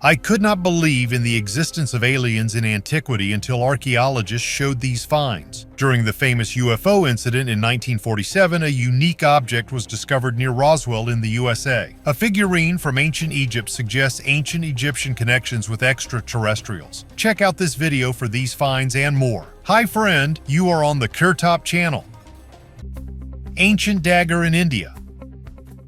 I could not believe in the existence of aliens in antiquity until archaeologists showed these finds. During the famous UFO incident in 1947, a unique object was discovered near Roswell in the USA. A figurine from ancient Egypt suggests ancient Egyptian connections with extraterrestrials. Check out this video for these finds and more. Hi friend, you are on the KirTop channel. Ancient dagger in India.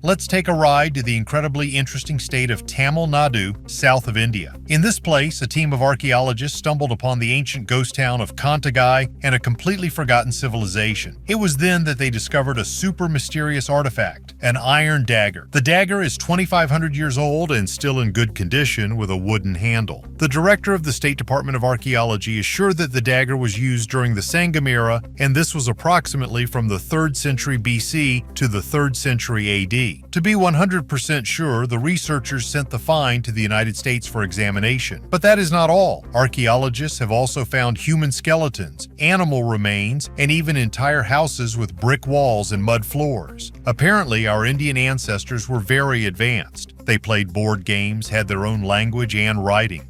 Let's take a ride to the incredibly interesting state of Tamil Nadu, south of India. In this place, a team of archaeologists stumbled upon the ancient ghost town of Kantagai and a completely forgotten civilization. It was then that they discovered a super mysterious artifact, an iron dagger. The dagger is 2,500 years old and still in good condition with a wooden handle. The director of the State Department of Archaeology is sure that the dagger was used during the Sangam era, and this was approximately from the 3rd century BC to the 3rd century AD. To be 100% sure, the researchers sent the find to the United States for examination. But that is not all. Archaeologists have also found human skeletons, animal remains, and even entire houses with brick walls and mud floors. Apparently, our Indian ancestors were very advanced. They played board games, had their own language and writing.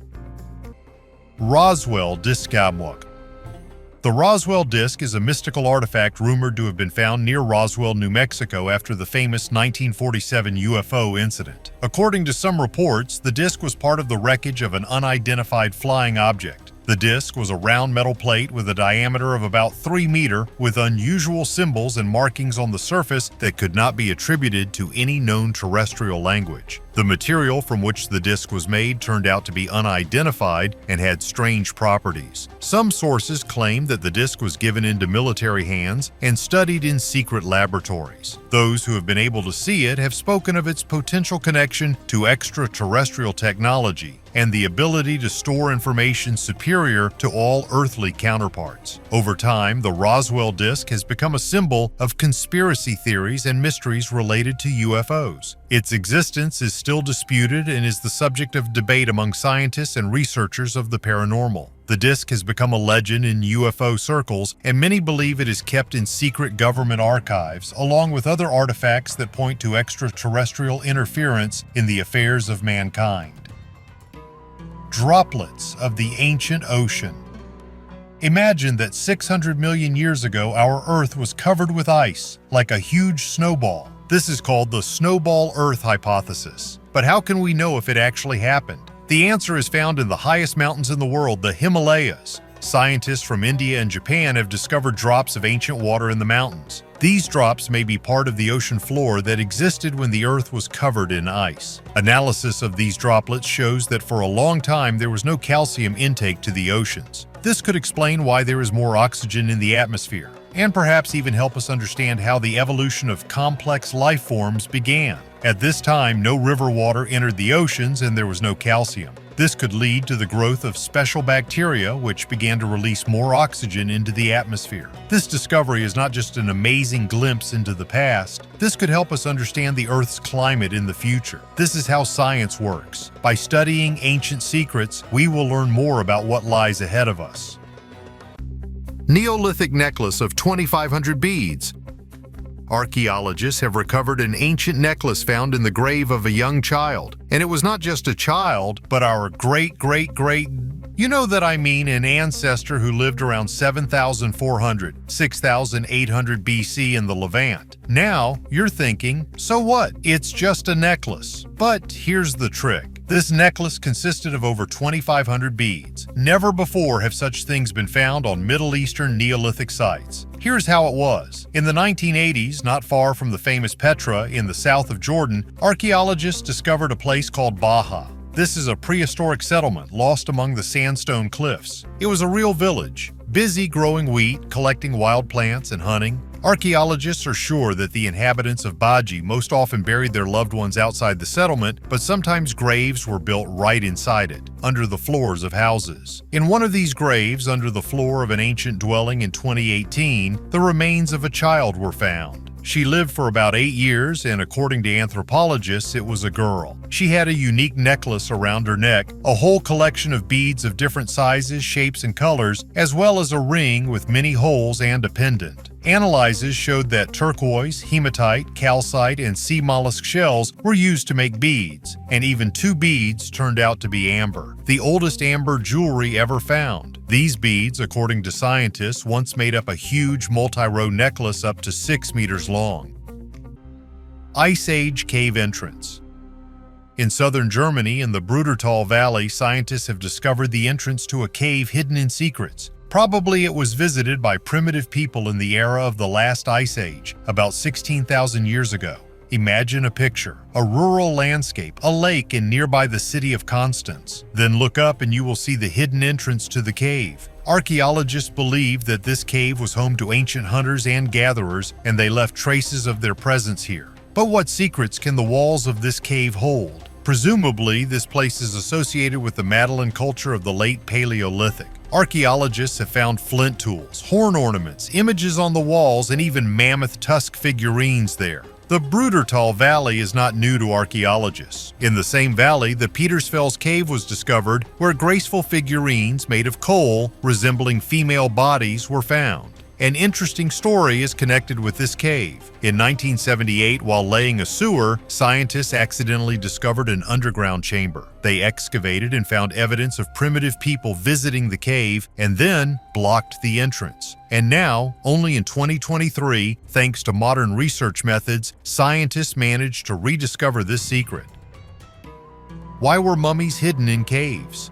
Roswell Disc. The Roswell Disc is a mystical artifact rumored to have been found near Roswell, New Mexico after the famous 1947 UFO incident. According to some reports, the disc was part of the wreckage of an unidentified flying object. The disc was a round metal plate with a diameter of about 3 meters, with unusual symbols and markings on the surface that could not be attributed to any known terrestrial language. The material from which the disc was made turned out to be unidentified and had strange properties. Some sources claim that the disc was given into military hands and studied in secret laboratories. Those who have been able to see it have spoken of its potential connection to extraterrestrial technology and the ability to store information superior to all earthly counterparts. Over time, the Roswell Disc has become a symbol of conspiracy theories and mysteries related to UFOs. Its existence is still disputed and is the subject of debate among scientists and researchers of the paranormal. The disc has become a legend in UFO circles, and many believe it is kept in secret government archives, along with other artifacts that point to extraterrestrial interference in the affairs of mankind. Droplets of the ancient ocean. Imagine that 600 million years ago our Earth was covered with ice, like a huge snowball. This is called the snowball Earth hypothesis. But how can we know if it actually happened? The answer is found in the highest mountains in the world, the Himalayas. Scientists from India and Japan have discovered drops of ancient water in the mountains. These drops may be part of the ocean floor that existed when the Earth was covered in ice. Analysis of these droplets shows that for a long time there was no calcium intake to the oceans. This could explain why there is more oxygen in the atmosphere, and perhaps even help us understand how the evolution of complex life forms began. At this time, no river water entered the oceans and there was no calcium. This could lead to the growth of special bacteria which began to release more oxygen into the atmosphere. This discovery is not just an amazing glimpse into the past, this could help us understand the Earth's climate in the future. This is how science works. By studying ancient secrets, we will learn more about what lies ahead of us. Neolithic necklace of 2,500 beads. Archaeologists have recovered an ancient necklace found in the grave of a young child. And it was not just a child, but our great-great-great, you know that I mean an ancestor who lived around 7,400, 6,800 BC in the Levant. Now, you're thinking, so what? It's just a necklace. But here's the trick. This necklace consisted of over 2,500 beads. Never before have such things been found on Middle Eastern Neolithic sites. Here's how it was. In the 1980s, not far from the famous Petra in the south of Jordan, archaeologists discovered a place called Baha. This is a prehistoric settlement lost among the sandstone cliffs. It was a real village, busy growing wheat, collecting wild plants, and hunting. Archaeologists are sure that the inhabitants of Baji most often buried their loved ones outside the settlement, but sometimes graves were built right inside it, under the floors of houses. In one of these graves, under the floor of an ancient dwelling in 2018, the remains of a child were found. She lived for about 8 years, and according to anthropologists, it was a girl. She had a unique necklace around her neck, a whole collection of beads of different sizes, shapes, and colors, as well as a ring with many holes and a pendant. Analyses showed that turquoise, hematite, calcite, and sea mollusk shells were used to make beads, and even 2 beads turned out to be amber, the oldest amber jewelry ever found. These beads, according to scientists, once made up a huge multi-row necklace up to 6 meters long. Ice Age cave entrance. In southern Germany, in the Brudertal Valley, scientists have discovered the entrance to a cave hidden in secrets. Probably it was visited by primitive people in the era of the last ice age, about 16,000 years ago. Imagine a picture, a rural landscape, a lake, and nearby the city of Constance. Then look up and you will see the hidden entrance to the cave. Archaeologists believe that this cave was home to ancient hunters and gatherers, and they left traces of their presence here. But what secrets can the walls of this cave hold? Presumably, this place is associated with the Magdalene culture of the late Paleolithic. Archaeologists have found flint tools, horn ornaments, images on the walls, and even mammoth tusk figurines there. The Brudertal Valley is not new to archaeologists. In the same valley, the Petersfels Cave was discovered, where graceful figurines made of coal, resembling female bodies, were found. An interesting story is connected with this cave. In 1978, while laying a sewer, scientists accidentally discovered an underground chamber. They excavated and found evidence of primitive people visiting the cave and then blocked the entrance. And now, only in 2023, thanks to modern research methods, scientists managed to rediscover this secret. Why were mummies hidden in caves?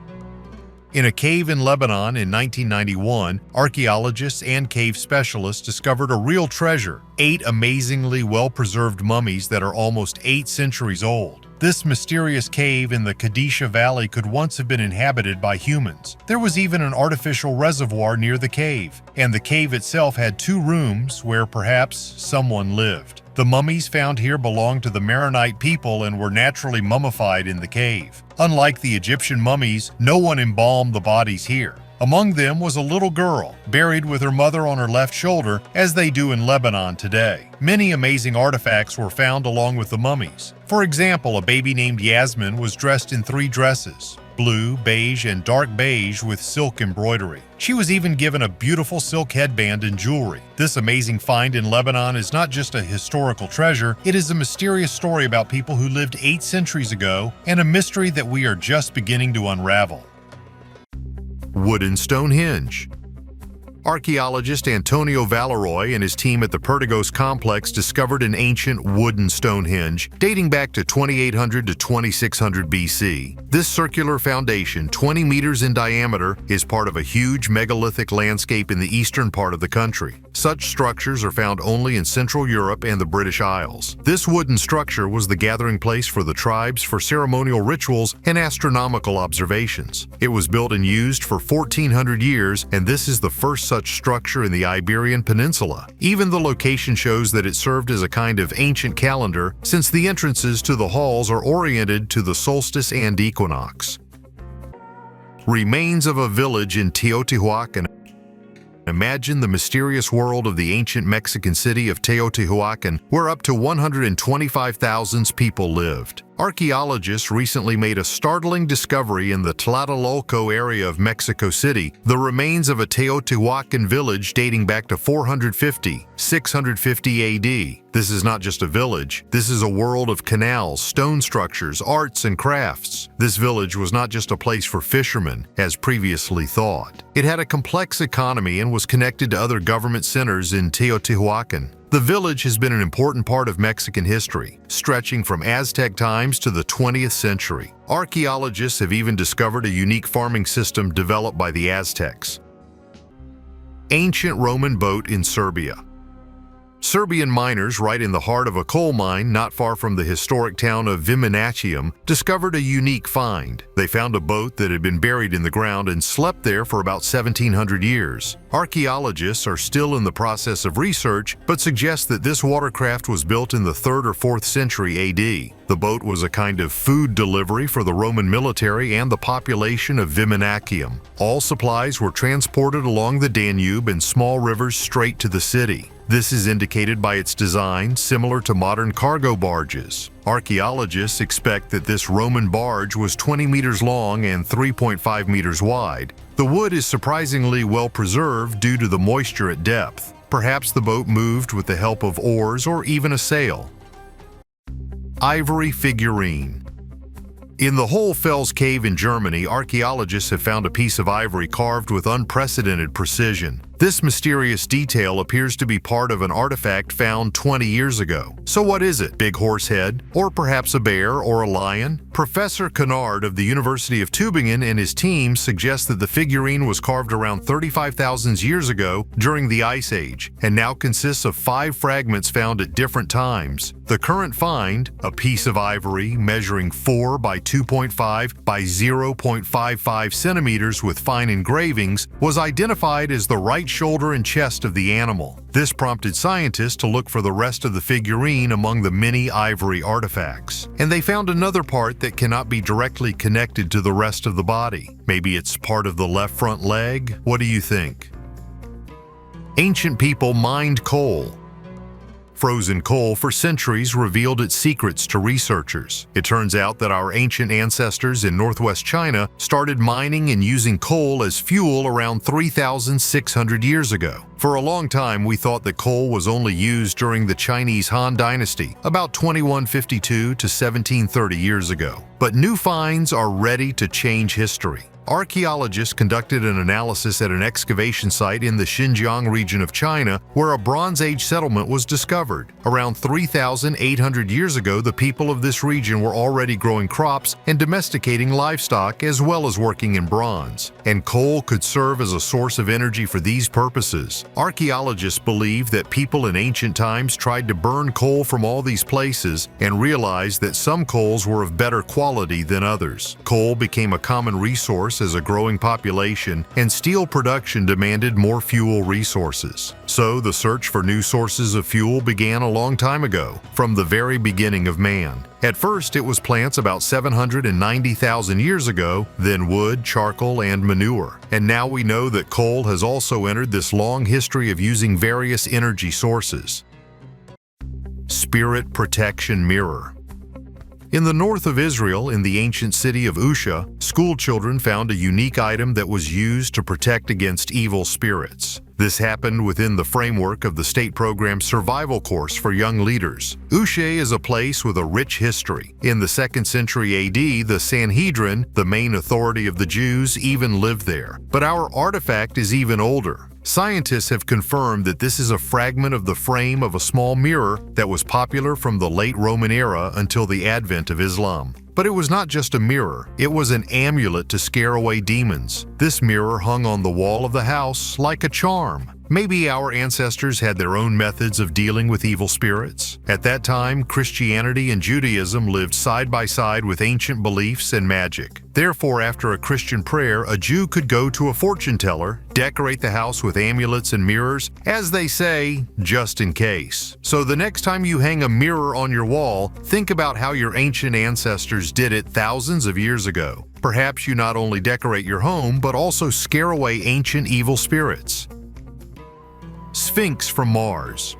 In a cave in Lebanon in 1991, archaeologists and cave specialists discovered a real treasure, 8 amazingly well-preserved mummies that are almost 8 centuries old. This mysterious cave in the Kadisha Valley could once have been inhabited by humans. There was even an artificial reservoir near the cave, and the cave itself had 2 rooms where perhaps someone lived. The mummies found here belonged to the Maronite people and were naturally mummified in the cave. Unlike the Egyptian mummies, no one embalmed the bodies here. Among them was a little girl, buried with her mother on her left shoulder, as they do in Lebanon today. Many amazing artifacts were found along with the mummies. For example, a baby named Yasmin was dressed in 3 dresses: blue, beige, and dark beige with silk embroidery. She was even given a beautiful silk headband and jewelry. This amazing find in Lebanon is not just a historical treasure, it is a mysterious story about people who lived 8 centuries ago, and a mystery that we are just beginning to unravel. Wooden Stonehenge. Archaeologist Antonio Valeroy and his team at the Perdigos complex discovered an ancient wooden Stonehenge dating back to 2800 to 2600 BC. This circular foundation, 20 meters in diameter, is part of a huge megalithic landscape in the eastern part of the country. Such structures are found only in Central Europe and the British Isles. This wooden structure was the gathering place for the tribes for ceremonial rituals and astronomical observations. It was built and used for 1400 years, and this is the first such structure in the Iberian Peninsula. Even the location shows that it served as a kind of ancient calendar, since the entrances to the halls are oriented to the solstice and equinox. Remains of a village in Teotihuacan. Imagine the mysterious world of the ancient Mexican city of Teotihuacan, where up to 125,000 people lived. Archaeologists recently made a startling discovery in the Tlatelolco area of Mexico City, the remains of a Teotihuacan village dating back to 450, 650 AD. This is not just a village, this is a world of canals, stone structures, arts, and crafts. This village was not just a place for fishermen, as previously thought. It had a complex economy and was connected to other government centers in Teotihuacan. The village has been an important part of Mexican history, stretching from Aztec times to the 20th century. Archaeologists have even discovered a unique farming system developed by the Aztecs. Ancient Roman boat in Serbia. Serbian miners, right in the heart of a coal mine not far from the historic town of Viminacium, discovered a unique find. They found a boat that had been buried in the ground and slept there for about 1700 years. Archaeologists are still in the process of research, but suggest that this watercraft was built in the 3rd or 4th century AD. The boat was a kind of food delivery for the Roman military and the population of Viminacium. All supplies were transported along the Danube and small rivers straight to the city. This is indicated by its design, similar to modern cargo barges. Archaeologists expect that this Roman barge was 20 meters long and 3.5 meters wide. The wood is surprisingly well preserved due to the moisture at depth. Perhaps the boat moved with the help of oars or even a sail. Ivory figurine. In the Hohlfels cave in Germany, archaeologists have found a piece of ivory carved with unprecedented precision. This mysterious detail appears to be part of an artifact found 20 years ago. So what is it? Big horse head? Or perhaps a bear or a lion? Professor Kennard of the University of Tübingen and his team suggest that the figurine was carved around 35,000 years ago during the Ice Age, and now consists of 5 fragments found at different times. The current find, a piece of ivory measuring 4 by 2.5 by 0.55 centimeters with fine engravings, was identified as the right shoulder and chest of the animal. This prompted scientists to look for the rest of the figurine among the many ivory artifacts. And they found another part that cannot be directly connected to the rest of the body. Maybe it's part of the left front leg? What do you think? Ancient people mined coal. Frozen coal for centuries revealed its secrets to researchers. It turns out that our ancient ancestors in northwest China started mining and using coal as fuel around 3,600 years ago. For a long time, we thought that coal was only used during the Chinese Han Dynasty, about 2152 to 1730 years ago. But new finds are ready to change history. Archaeologists conducted an analysis at an excavation site in the Xinjiang region of China where a Bronze Age settlement was discovered. Around 3,800 years ago, the people of this region were already growing crops and domesticating livestock as well as working in bronze. And coal could serve as a source of energy for these purposes. Archaeologists believe that people in ancient times tried to burn coal from all these places and realized that some coals were of better quality than others. Coal became a common resource as a growing population, and steel production demanded more fuel resources. So the search for new sources of fuel began a long time ago, from the very beginning of man. At first, it was plants about 790,000 years ago, then wood, charcoal, and manure. And now we know that coal has also entered this long history of using various energy sources. Spirit protection mirror. In the north of Israel, in the ancient city of Usha, school children found a unique item that was used to protect against evil spirits. This happened within the framework of the state program's survival course for young leaders. Usha is a place with a rich history. In the 2nd century AD, the Sanhedrin, the main authority of the Jews, even lived there. But our artifact is even older. Scientists have confirmed that this is a fragment of the frame of a small mirror that was popular from the late Roman era until the advent of Islam. But it was not just a mirror, it was an amulet to scare away demons. This mirror hung on the wall of the house like a charm. Maybe our ancestors had their own methods of dealing with evil spirits. At that time, Christianity and Judaism lived side by side with ancient beliefs and magic. Therefore, after a Christian prayer, a Jew could go to a fortune teller, decorate the house with amulets and mirrors, as they say, just in case. So the next time you hang a mirror on your wall, think about how your ancient ancestors did it thousands of years ago. Perhaps you not only decorate your home, but also scare away ancient evil spirits. Sphinx from Mars.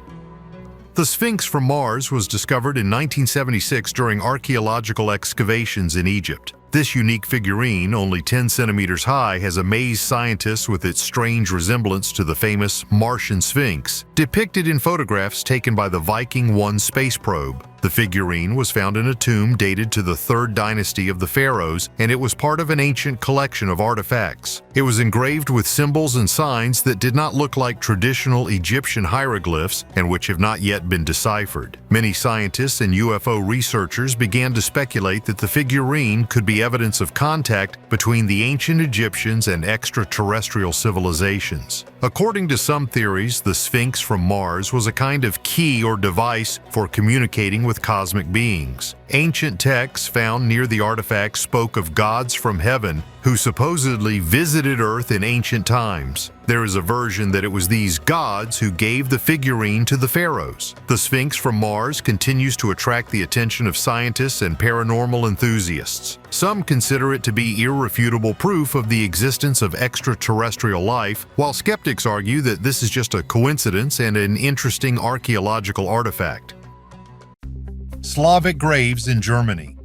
The Sphinx from Mars was discovered in 1976 during archaeological excavations in Egypt. This unique figurine, only 10 centimeters high, has amazed scientists with its strange resemblance to the famous Martian Sphinx, depicted in photographs taken by the Viking 1 space probe. The figurine was found in a tomb dated to the 3rd dynasty of the pharaohs, and it was part of an ancient collection of artifacts. It was engraved with symbols and signs that did not look like traditional Egyptian hieroglyphs and which have not yet been deciphered. Many scientists and UFO researchers began to speculate that the figurine could be evidence of contact between the ancient Egyptians and extraterrestrial civilizations. According to some theories, the Sphinx from Mars was a kind of key or device for communicating with cosmic beings. Ancient texts found near the artifact spoke of gods from heaven who supposedly visited Earth in ancient times. There is a version that it was these gods who gave the figurine to the pharaohs. The Sphinx from Mars continues to attract the attention of scientists and paranormal enthusiasts. Some consider it to be irrefutable proof of the existence of extraterrestrial life, while skeptics argue that this is just a coincidence and an interesting archaeological artifact. Slavic graves in Germany.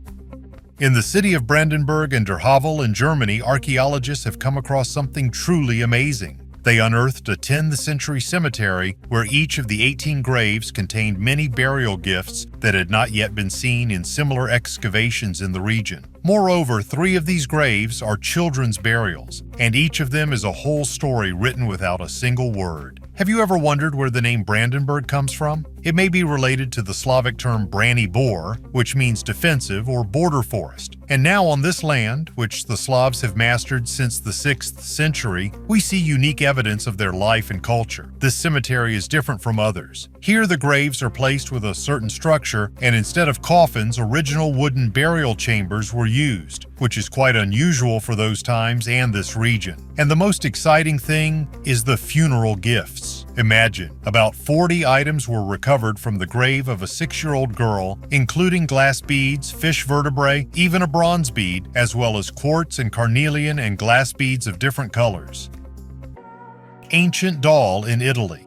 In the city of Brandenburg and Der Havel in Germany, archaeologists have come across something truly amazing. They unearthed a 10th century cemetery where each of the 18 graves contained many burial gifts that had not yet been seen in similar excavations in the region. Moreover, 3 of these graves are children's burials, and each of them is a whole story written without a single word. Have you ever wondered where the name Brandenburg comes from? It may be related to the Slavic term Brani Bor, which means defensive or border forest. And now on this land, which the Slavs have mastered since the 6th century, we see unique evidence of their life and culture. This cemetery is different from others. Here the graves are placed with a certain structure, and instead of coffins, original wooden burial chambers were used, which is quite unusual for those times and this region. And the most exciting thing is the funeral gifts. Imagine, about 40 items were recovered from the grave of a 6-year-old girl, including glass beads, fish vertebrae, even a bronze bead, as well as quartz and carnelian and glass beads of different colors. Ancient doll in Italy.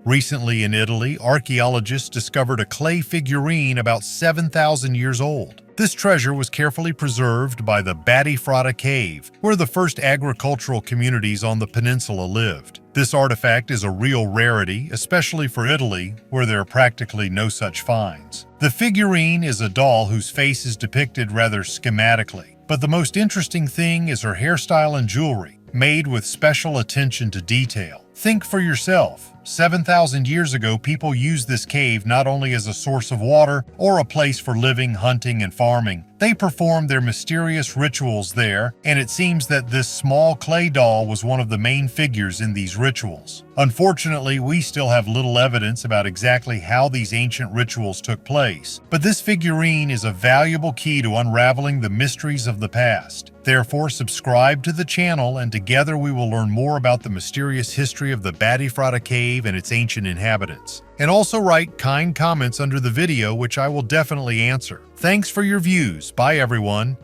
Recently in Italy, archaeologists discovered a clay figurine about 7,000 years old. This treasure was carefully preserved by the Baffled cave, where the first agricultural communities on the peninsula lived. This artifact is a real rarity, especially for Italy, where there are practically no such finds. The figurine is a doll whose face is depicted rather schematically, but the most interesting thing is her hairstyle and jewelry, made with special attention to detail. Think for yourself. 7,000 years ago, people used this cave not only as a source of water or a place for living, hunting, and farming. They performed their mysterious rituals there, and it seems that this small clay doll was one of the main figures in these rituals. Unfortunately, we still have little evidence about exactly how these ancient rituals took place, but this figurine is a valuable key to unraveling the mysteries of the past. Therefore, subscribe to the channel, and together we will learn more about the mysterious history of the Baffled cave and its ancient inhabitants. And also write kind comments under the video, which I will definitely answer. Thanks for your views. Bye everyone.